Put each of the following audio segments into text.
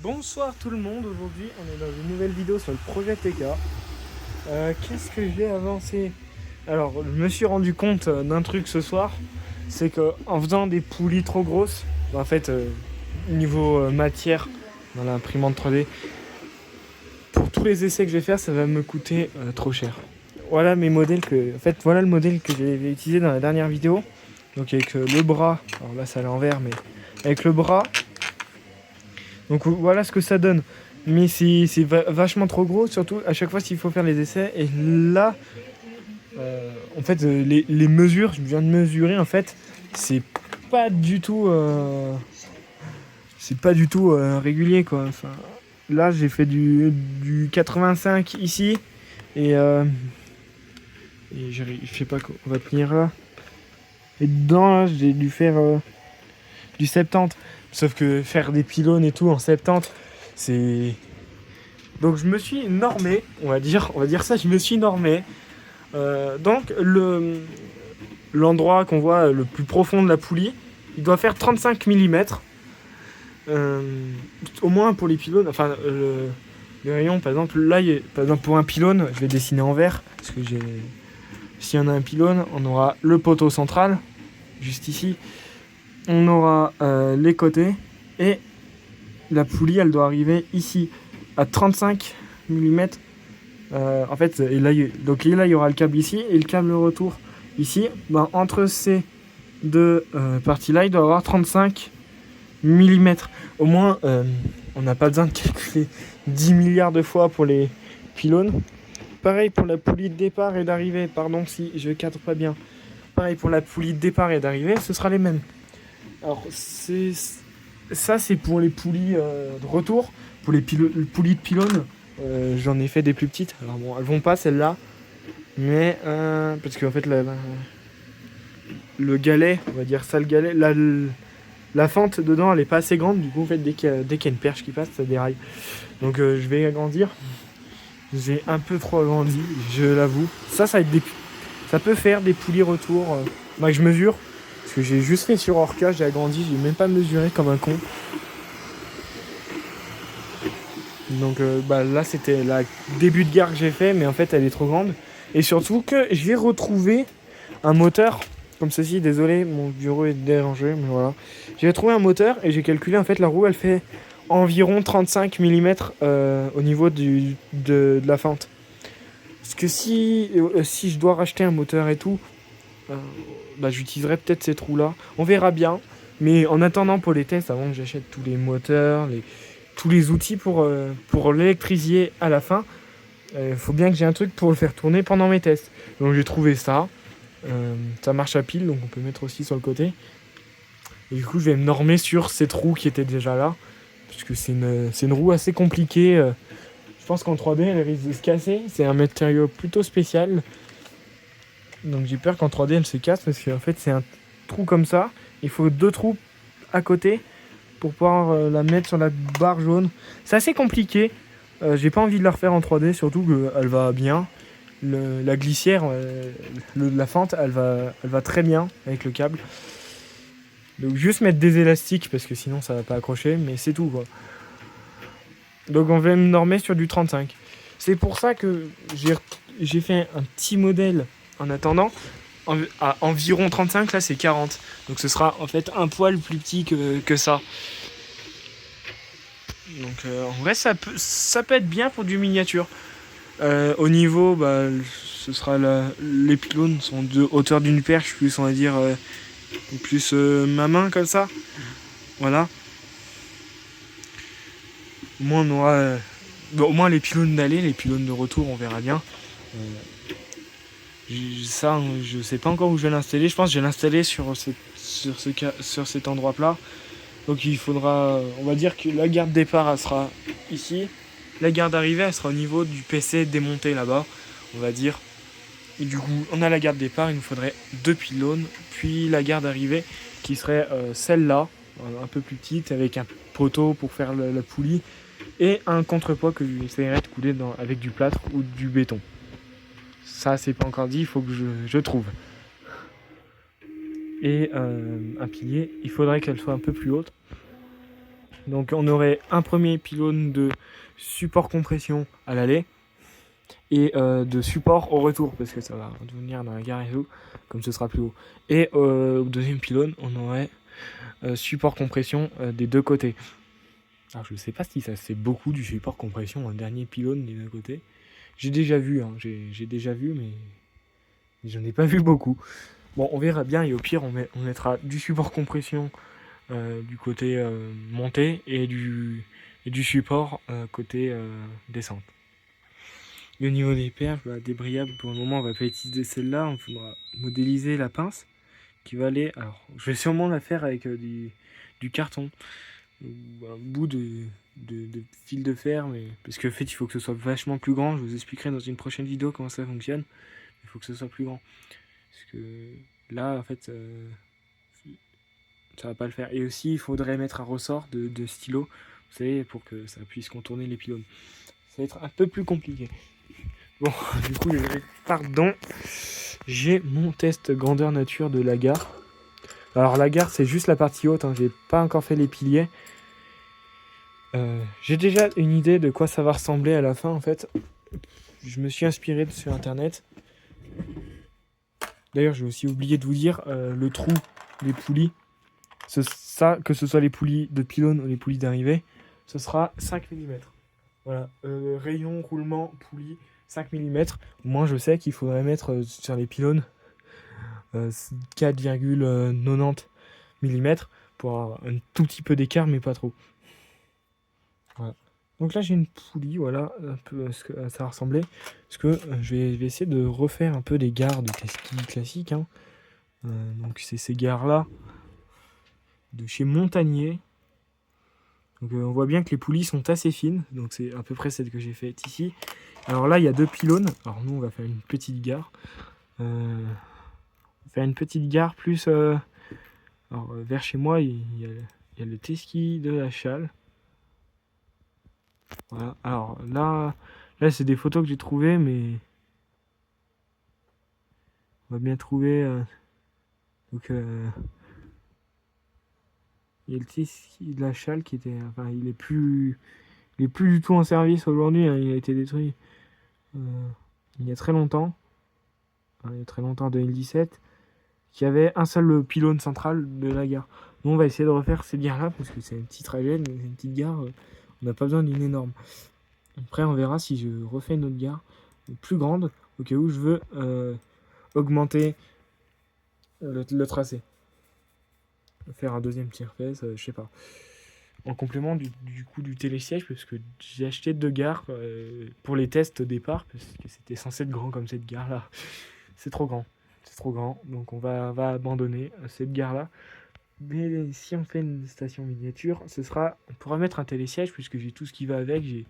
Bonsoir tout le monde, aujourd'hui on est dans une nouvelle vidéo sur le projet TK. Qu'est-ce que j'ai avancé? Alors je me suis rendu compte d'un truc ce soir, c'est qu'en faisant des poulies trop grosses, en fait niveau matière dans l'imprimante 3D, pour tous les essais que je vais faire ça va me coûter trop cher. Voilà mes modèles voilà le modèle que j'ai utilisé dans la dernière vidéo. Donc avec le bras, alors là c'est à l'envers mais avec le bras. Donc voilà ce que ça donne. Mais c'est vachement trop gros, surtout à chaque fois s'il faut faire les essais. Et là, en fait, les mesures, je viens de mesurer, en fait, c'est pas du tout, régulier, quoi. Enfin, là, j'ai fait du 85 ici, et je sais pas quoi, on va tenir là. Et dedans, là, j'ai dû faire du 70. Sauf que faire des pylônes et tout en 70, c'est... Donc je me suis normé, on va dire ça, je me suis normé. Donc l'endroit qu'on voit le plus profond de la poulie, il doit faire 35 mm. Au moins pour les pylônes, enfin le rayon par exemple, là, par exemple pour un pylône, je vais dessiner en vert, parce que si on a un pylône, on aura le poteau central, juste ici. On aura les côtés, et la poulie, elle doit arriver ici, à 35 mm. En fait, et là, donc là, il y aura le câble ici et le câble retour ici. Ben, entre ces deux parties-là, il doit y avoir 35 mm. Au moins, on n'a pas besoin de calculer 10 milliards de fois pour les pylônes. Pareil pour la poulie de départ et d'arrivée. Pardon si je cadre pas bien. Pareil pour la poulie de départ et d'arrivée, ce sera les mêmes. Alors, ça, c'est pour les poulies de retour. Pour les poulies de pylônes, j'en ai fait des plus petites. Alors bon, elles vont pas celles-là, mais parce qu'en fait le galet, on va dire ça, le galet, la fente dedans, elle est pas assez grande. Du coup, en fait, dès qu'il y a une perche qui passe, ça déraille. Donc, je vais agrandir. J'ai un peu trop agrandi, je l'avoue. Ça peut faire des poulies retour. Moi, je mesure. Parce que j'ai juste fait sur Orca, j'ai agrandi, j'ai même pas mesuré comme un con. Donc là c'était la début de gare que j'ai fait, mais en fait elle est trop grande. Et surtout que je vais retrouver un moteur comme ceci, désolé mon bureau est dérangé, mais voilà. J'ai trouvé un moteur et j'ai calculé en fait la roue elle fait environ 35 mm au niveau de la fente. Parce que si je dois racheter un moteur et tout, j'utiliserai peut-être ces trous là. On verra bien. Mais en attendant pour les tests, avant que j'achète tous les moteurs, tous les outils pour l'électricier à la fin, il faut bien que j'ai un truc pour le faire tourner pendant mes tests. Donc j'ai trouvé ça. Ça marche à pile, donc on peut mettre aussi sur le côté. Et du coup, je vais me normer sur ces trous qui étaient déjà là. Parce que c'est une roue assez compliquée. Je pense qu'en 3D, elle risque de se casser. C'est un matériau plutôt spécial. Donc j'ai peur qu'en 3D, elle se casse. Parce qu'en fait, c'est un trou comme ça. Il faut deux trous à côté pour pouvoir la mettre sur la barre jaune. C'est assez compliqué. J'ai pas envie de la refaire en 3D, surtout qu'elle va bien. La glissière, la fente, elle va très bien avec le câble. Donc juste mettre des élastiques parce que sinon ça va pas accrocher, mais c'est tout quoi. Donc on va me normer sur du 35. C'est pour ça que j'ai fait un petit modèle en attendant. À environ 35, là c'est 40. Donc ce sera en fait un poil plus petit que ça. Donc en vrai ça peut être bien pour du miniature. Au niveau, ce sera les pylônes sont de hauteur d'une perche, plus on va dire plus ma main comme ça. Voilà. Au moins on aura au moins les pylônes d'aller, les pylônes de retour, on verra bien. Ça, je sais pas encore où je vais l'installer. Je pense que je vais l'installer sur cet endroit-là. Donc il faudra, on va dire que la gare de départ elle sera ici. La gare d'arrivée elle sera au niveau du PC démonté là-bas, on va dire. Et du coup, on a la gare de départ, il nous faudrait deux pylônes. Puis la gare d'arrivée qui serait celle-là, un peu plus petite, avec un poteau pour faire la poulie. Et un contrepoids que j'essaierai de couler avec du plâtre ou du béton. Ça, c'est pas encore dit, il faut que je trouve. Et un pilier, il faudrait qu'elle soit un peu plus haute. Donc on aurait un premier pylône de support compression à l'aller et de support au retour, parce que ça va devenir dans la gare et tout, comme ce sera plus haut. Et au deuxième pylône, on aurait support compression des deux côtés. Alors je sais pas si ça c'est beaucoup du support compression, un dernier pylône des deux côtés. J'ai déjà vu, j'ai déjà vu, mais j'en ai pas vu beaucoup. Bon, on verra bien, et au pire, on mettra du support compression du côté montée et du support côté descente. Et au niveau des perches, débrayables, pour le moment, on va pas utiliser celle-là. On faudra modéliser la pince qui va aller. Alors, je vais sûrement la faire avec du carton ou un bout de fil de fer, mais parce qu'en fait, il faut que ce soit vachement plus grand. Je vous expliquerai dans une prochaine vidéo comment ça fonctionne. Il faut que ce soit plus grand. Parce que là, en fait, ça va pas le faire. Et aussi, il faudrait mettre un ressort de stylo, vous savez, pour que ça puisse contourner les pylônes. Ça va être un peu plus compliqué. Bon, du coup, pardon. J'ai mon test grandeur nature de la gare. Alors, la gare, c'est juste la partie haute. J'ai pas encore fait les piliers. J'ai déjà une idée de quoi ça va ressembler à la fin, en fait. Je me suis inspiré sur internet. D'ailleurs, j'ai aussi oublié de vous dire le trou des poulies. Que ce soit les poulies de pylône ou les poulies d'arrivée, ce sera 5 mm. Voilà, rayon, roulement, poulie, 5 mm. Moi, je sais qu'il faudrait mettre sur les pylônes 4,90 mm pour avoir un tout petit peu d'écart, mais pas trop. Voilà. Donc là, j'ai une poulie, voilà, un peu ce que ça va ressembler. Parce que je vais essayer de refaire un peu des gares de ski classiques. Donc c'est ces gares-là de chez Montagnier. Donc on voit bien que les poulies sont assez fines, donc c'est à peu près celle que j'ai faite ici. Alors là, il y a 2 pylônes. Alors nous, on va faire une petite gare. Plus... vers chez moi, il y a le T-ski de la Challe. Voilà. Alors là c'est des photos que j'ai trouvées, mais on va bien trouver... il y a le T-ski de la Challe qui était... Enfin, il est plus du tout en service aujourd'hui, il a été détruit il y a très longtemps. Il y a très longtemps, en 2017, qu'il y avait un seul pylône central de la gare. Nous, on va essayer de refaire cette gare-là, parce que c'est un petit trajet, une petite gare, on n'a pas besoin d'une énorme. Après, on verra si je refais une autre gare plus grande, au cas où je veux augmenter le tracé. Faire un deuxième tire-fesse, je sais pas. En complément du coup du télésiège, parce que j'ai acheté 2 gares pour les tests au départ, parce que c'était censé être grand comme cette gare-là. C'est trop grand, donc on va abandonner cette gare-là. Mais si on fait une station miniature, on pourra mettre un télésiège, puisque j'ai tout ce qui va avec. J'ai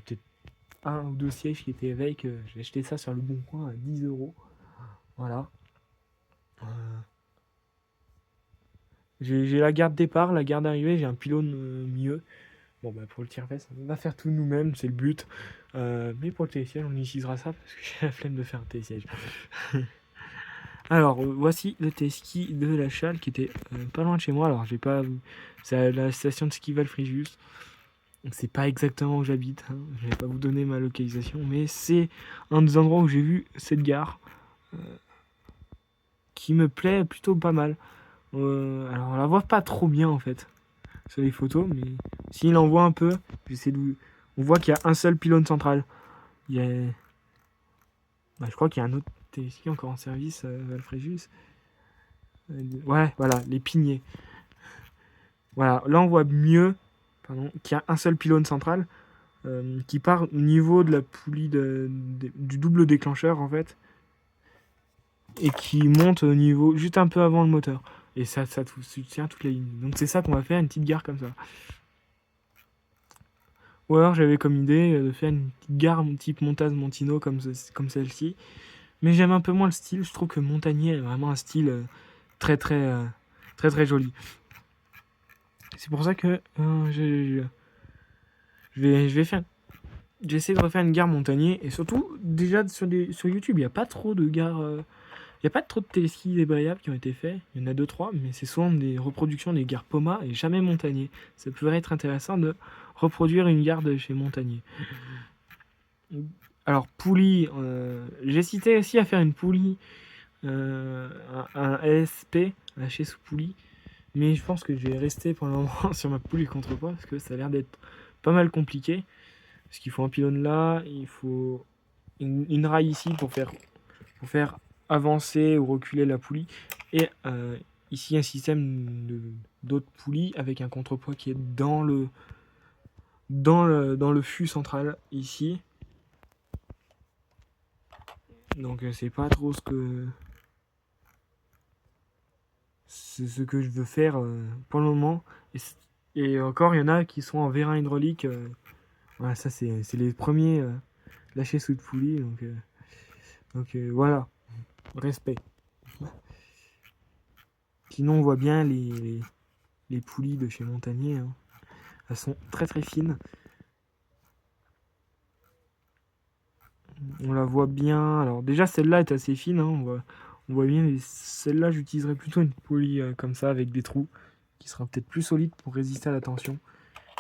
peut-être 1 ou 2 sièges qui étaient avec. J'ai acheté ça sur le Bon Coin à 10 €. Voilà. J'ai la gare de départ, la gare d'arrivée, j'ai un pylône mieux. Bon, pour le tire-fesse, on va faire tout nous-mêmes, c'est le but. Mais pour le télésiège, on utilisera ça parce que j'ai la flemme de faire un télésiège. Alors, voici le téléski de la Challe qui était pas loin de chez moi. Alors, c'est à la station de ski Val-Fréjus. C'est pas exactement où j'habite. Je vais pas vous donner ma localisation, mais c'est un des endroits où j'ai vu cette gare qui me plaît plutôt pas mal. Alors, on la voit pas trop bien en fait sur les photos, mais s'il en voit un peu, on voit qu'il y a un seul pylône central. Je crois qu'il y a un autre téléski encore en service, Val-Fréjus. Ouais, voilà, les pignées. Voilà, là on voit mieux qu'il y a un seul pylône central qui part au niveau de la poulie du double déclencheur en fait, et qui monte au niveau juste un peu avant le moteur. Et ça soutient toute la ligne. Donc c'est ça qu'on va faire, une petite gare comme ça. Ou alors j'avais comme idée de faire une petite gare type Montaz Montino comme celle-ci. Mais j'aime un peu moins le style. Je trouve que Montagnier est vraiment un style très joli. C'est pour ça que je vais faire... J'essaie de refaire une gare Montagnier. Et surtout, déjà sur YouTube, il n'y a pas trop de gares... Il n'y a pas trop de téléskis débrayables qui ont été faits, il y en a 2-3, mais c'est souvent des reproductions des gares Poma et jamais Montagnier. Ça pourrait être intéressant de reproduire une gare de chez Montagnier. Alors, poulie, j'ai cité aussi à faire une poulie, un ESP, lâché sous poulie, mais je pense que je vais rester pour le moment sur ma poulie contrepoids parce que ça a l'air d'être pas mal compliqué. Parce qu'il faut un pylône là, il faut une rail ici pour faire avancer ou reculer la poulie, et ici un système d'autres poulies avec un contrepoids qui est dans le fût central ici. Donc c'est pas trop ce que je veux faire pour le moment. Et encore, il y en a qui sont en vérin hydraulique. Voilà, ça c'est les premiers lâchés sous de poulie. Donc voilà, respect. Sinon, on voit bien les poulies de chez Montagnier. Hein. Elles sont très très fines. On la voit bien. Alors déjà, celle-là est assez fine. Hein. On voit bien. Mais celle-là, j'utiliserais plutôt une poulie comme ça avec des trous qui sera peut-être plus solide pour résister à la tension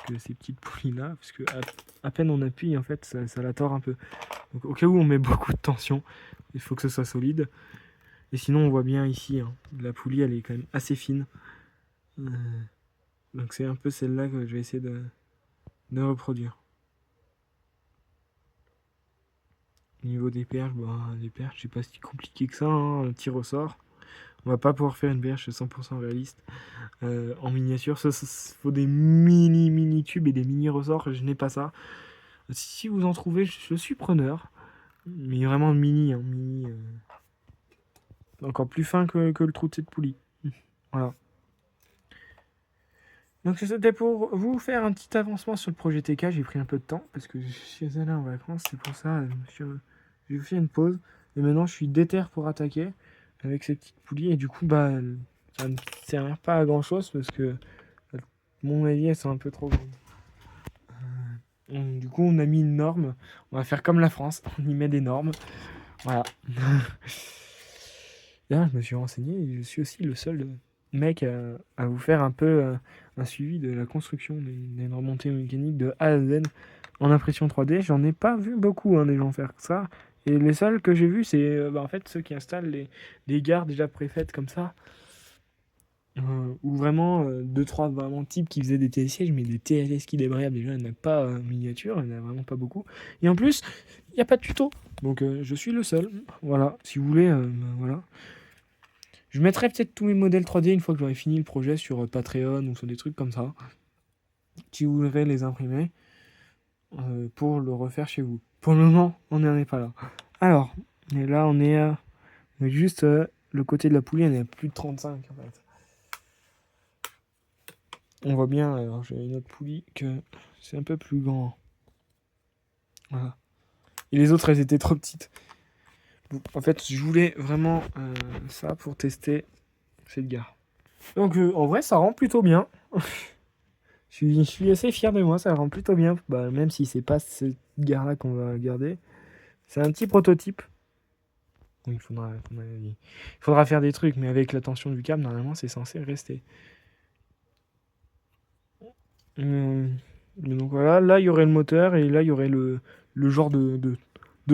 que ces petites poulies-là. Parce que à peine on appuie, en fait, ça la tord un peu. Donc au cas où on met beaucoup de tension, il faut que ce soit solide. Et sinon, on voit bien ici, hein, la poulie, elle est quand même assez fine. Donc c'est un peu celle-là que je vais essayer de reproduire. Au niveau des perches, les perches, c'est pas si compliqué que ça, hein, un petit ressort. On va pas pouvoir faire une perche 100% réaliste en miniature. Ça, faut des mini tubes et des mini ressorts. Je n'ai pas ça. Si vous en trouvez, je suis preneur. Mais vraiment mini, hein, encore plus fin que le trou de cette poulie. Voilà. Donc c'était pour vous faire un petit avancement sur le projet TK. J'ai pris un peu de temps parce que je suis allé en vacances. C'est pour ça j'ai fait une pause. Et maintenant je suis déter pour attaquer avec ces petites poulies. Et du coup ça ne sert pas à grand chose parce que à mon avis elles sont un peu trop grandes. Du coup on a mis une norme. On va faire comme la France. On y met des normes. Voilà. Là je me suis renseigné et je suis aussi le seul mec à vous faire un peu un suivi de la construction d'une remontée mécanique de A à Z en impression 3D. J'en ai pas vu beaucoup des gens faire ça. Et les seuls que j'ai vus, c'est en fait ceux qui installent les gares déjà préfaites comme ça. Ou vraiment 2-3 vraiment types qui faisaient des télésièges, mais des TLS qui débrayables, déjà il n'y en a pas en miniature, il n'y en a vraiment pas beaucoup. Et en plus, il n'y a pas de tuto. Donc je suis le seul. Voilà, si vous voulez, voilà. Je mettrai peut-être tous mes modèles 3D une fois que j'aurai fini le projet sur Patreon ou sur des trucs comme ça. Si vous voudrez les imprimer pour le refaire chez vous. Pour le moment, on n'en est pas là. Alors, et là on est juste le côté de la poulie, on est à plus de 35 en fait. On voit bien, alors j'ai une autre poulie que c'est un peu plus grand. Voilà. Et les autres, elles étaient trop petites. Donc, en fait, je voulais vraiment ça pour tester cette gare. Donc en vrai, ça rend plutôt bien. Je suis assez fier de moi, ça rend plutôt bien. Même si c'est pas cette gare-là qu'on va garder. C'est un petit prototype. Donc, il faudra faire des trucs, mais avec la tension du câble, normalement, c'est censé rester. Donc voilà, là, il y aurait le moteur et là, il y aurait le genre de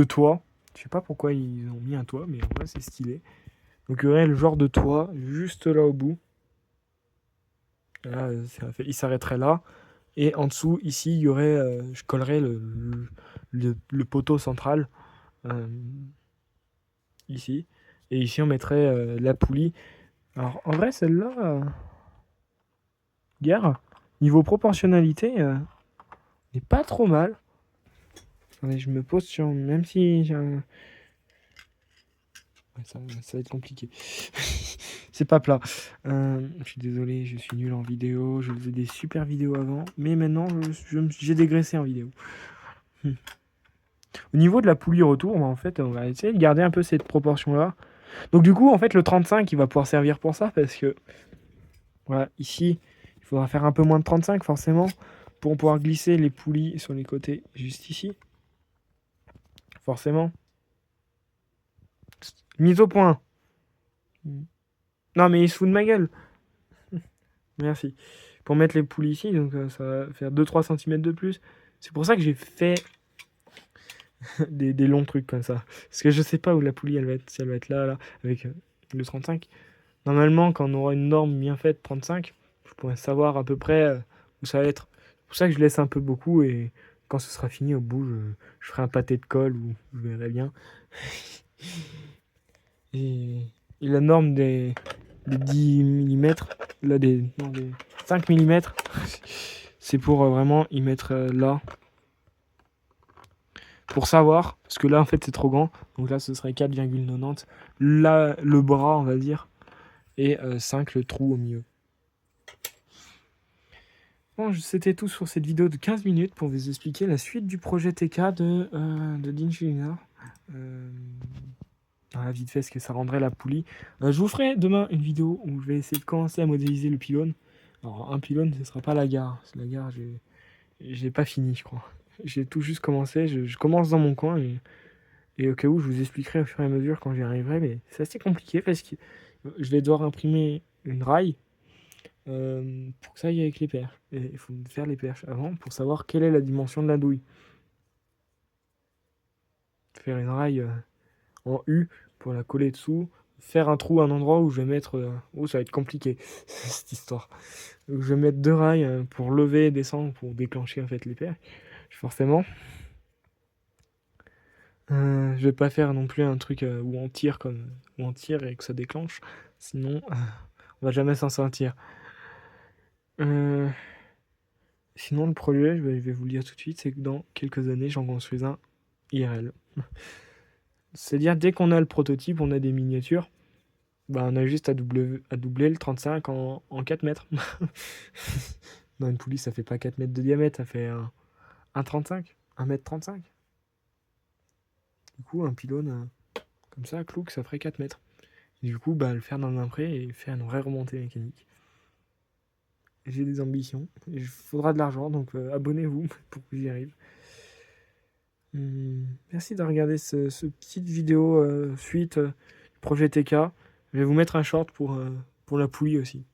toit. Je sais pas pourquoi ils ont mis un toit, mais en vrai, c'est stylé. Donc il y aurait le genre de toit juste là au bout. Là, il s'arrêterait là. Et en dessous, ici, il y aurait, je collerais le poteau central. Ici. Et ici, on mettrait la poulie. Alors, en vrai, celle-là, gare, niveau proportionnalité, n'est pas trop mal. Attendez, je me pose sur... Même si j'ai un... Ouais, ça va être compliqué. C'est pas plat. Je suis désolé, je suis nul en vidéo. Je faisais des super vidéos avant. Mais maintenant, j'ai dégraissé en vidéo. Au niveau de la poulie retour, en fait, on va essayer de garder un peu cette proportion-là. Donc du coup, en fait, le 35, il va pouvoir servir pour ça. Parce que, voilà, ici, il faudra faire un peu moins de 35, forcément. Pour pouvoir glisser les poulies sur les côtés, juste ici. Forcément. Mise au point. Non, mais il se fout de ma gueule. Merci. Pour mettre les poulies ici, donc ça va faire 2-3 cm de plus. C'est pour ça que j'ai fait des longs trucs comme ça. Parce que je sais pas où la poulie elle va être. Si elle va être là, là, avec le 35. Normalement, quand on aura une norme bien faite, 35, je pourrais savoir à peu près où ça va être. C'est pour ça que je laisse un peu beaucoup et quand ce sera fini, au bout, je ferai un pâté de colle ou je verrai bien. Et, et la norme des 10 mm, là, non, des 5 mm, c'est pour vraiment y mettre là. Pour savoir, parce que là, en fait, c'est trop grand. Donc là, ce serait 4,90. Là, le bras, on va dire. Et 5, le trou au milieu. Bon, c'était tout sur cette vidéo de 15 minutes pour vous expliquer la suite du projet TK de Dinchilina. Vite fait, ce que ça rendrait la poulie. Je vous ferai demain une vidéo où je vais essayer de commencer à modéliser le pylône. Alors, un pylône, ce sera pas la gare. La gare, j'ai pas fini, je crois. J'ai tout juste commencé. Je commence dans mon coin et au cas où, je vous expliquerai au fur et à mesure quand j'y arriverai. Mais c'est assez compliqué parce que je vais devoir imprimer une raille pour que ça aille avec les perches. Et il faut faire les perches avant pour savoir quelle est la dimension de la douille. Faire une raille en U pour la coller dessous. Faire un trou à un endroit où je vais mettre... Oh, ça va être compliqué, cette histoire. Où je vais mettre 2 rails pour lever et descendre, pour déclencher en fait les perches. Forcément. Je vais pas faire non plus un truc où on tire où on tire et que ça déclenche. Sinon, on va jamais s'en sortir. Euh, Sinon, le projet, je vais vous le dire tout de suite, c'est que dans quelques années, j'en construis un IRL. C'est-à-dire, dès qu'on a le prototype, on a des miniatures, bah, on a juste à doubler le 35 en 4 mètres. Dans une poulie, ça fait pas 4 mètres de diamètre, ça fait un 35, 1 m 35. Du coup, un pylône comme ça, clouc, ça ferait 4 mètres. Et du coup, bah, le faire dans un pré et faire une vraie remontée mécanique. J'ai des ambitions, il faudra de l'argent, donc abonnez-vous pour que j'y arrive. Merci de regarder ce petite vidéo suite du projet TK. Je vais vous mettre un short pour la poulie aussi.